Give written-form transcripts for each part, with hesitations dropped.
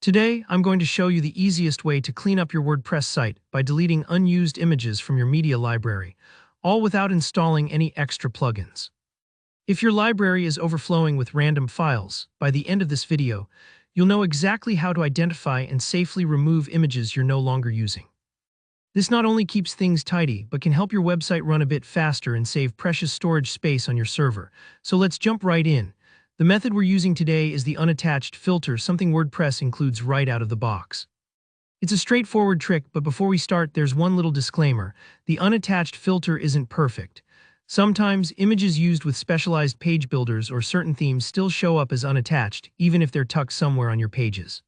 Today, I'm going to show you the easiest way to clean up your WordPress site by deleting unused images from your media library, all without installing any extra plugins. If your library is overflowing with random files, by the end of this video, you'll know exactly how to identify and safely remove images you're no longer using. This not only keeps things tidy, but can help your website run a bit faster and save precious storage space on your server. So let's jump right in. The method we're using today is the unattached filter, something WordPress includes right out of the box. It's a straightforward trick, but before we start, there's one little disclaimer. The unattached filter isn't perfect. Sometimes, images used with specialized page builders or certain themes still show up as unattached, even if they're tucked somewhere on your pages.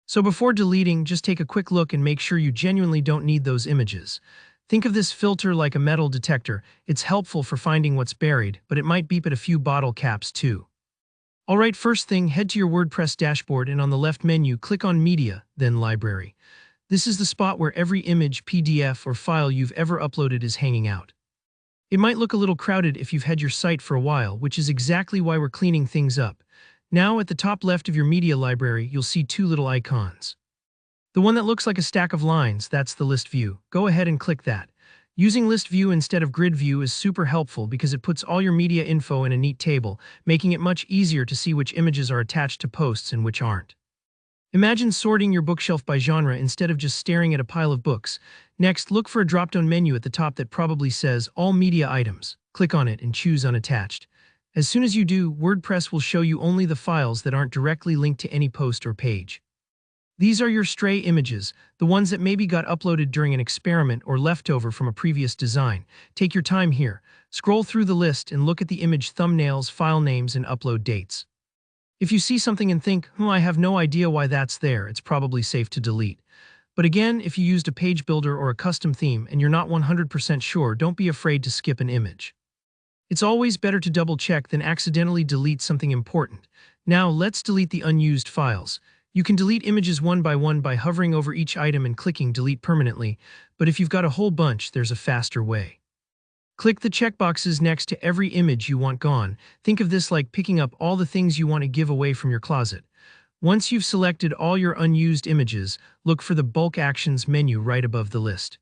So before deleting, just take a quick look and make sure you genuinely don't need those images. Think of this filter like a metal detector. It's helpful for finding what's buried, but it might beep at a few bottle caps too. Alright, first thing, head to your WordPress dashboard and on the left menu, click on Media, then Library. This is the spot where every image, PDF, or file you've ever uploaded is hanging out. It might look a little crowded if you've had your site for a while, which is exactly why we're cleaning things up. Now, at the top left of your media library, you'll see two little icons. The one that looks like a stack of lines, that's the list view. Go ahead and click that. Using list view instead of grid view is super helpful because it puts all your media info in a neat table, making it much easier to see which images are attached to posts and which aren't. Imagine sorting your bookshelf by genre instead of just staring at a pile of books. Next, look for a drop-down menu at the top that probably says All Media Items. Click on it and choose Unattached. As soon as you do, WordPress will show you only the files that aren't directly linked to any post or page. These are your stray images, the ones that maybe got uploaded during an experiment or leftover from a previous design. Take your time here. Scroll through the list and look at the image thumbnails, file names, and upload dates. If you see something and think, I have no idea why that's there, it's probably safe to delete. But again, if you used a page builder or a custom theme and you're not 100% sure, don't be afraid to skip an image. It's always better to double-check than accidentally delete something important. Now, let's delete the unused files. You can delete images one by hovering over each item and clicking Delete Permanently, but if you've got a whole bunch, there's a faster way. Click the checkboxes next to every image you want gone. Think of this like picking up all the things you want to give away from your closet. Once you've selected all your unused images, look for the Bulk Actions menu right above the list.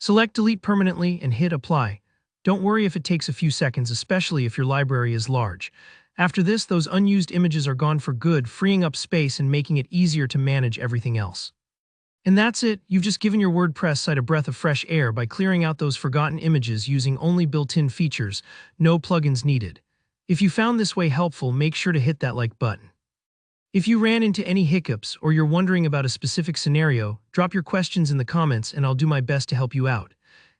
Select Delete Permanently and hit Apply. Don't worry if it takes a few seconds, especially if your library is large. After this, those unused images are gone for good, freeing up space and making it easier to manage everything else. And that's it. You've just given your WordPress site a breath of fresh air by clearing out those forgotten images using only built-in features, no plugins needed. If you found this way helpful, make sure to hit that like button. If you ran into any hiccups or you're wondering about a specific scenario, drop your questions in the comments and I'll do my best to help you out.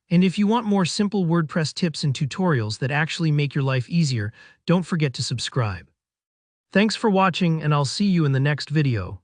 And if you want more simple WordPress tips and tutorials that actually make your life easier, don't forget to subscribe. Thanks for watching, and I'll see you in the next video.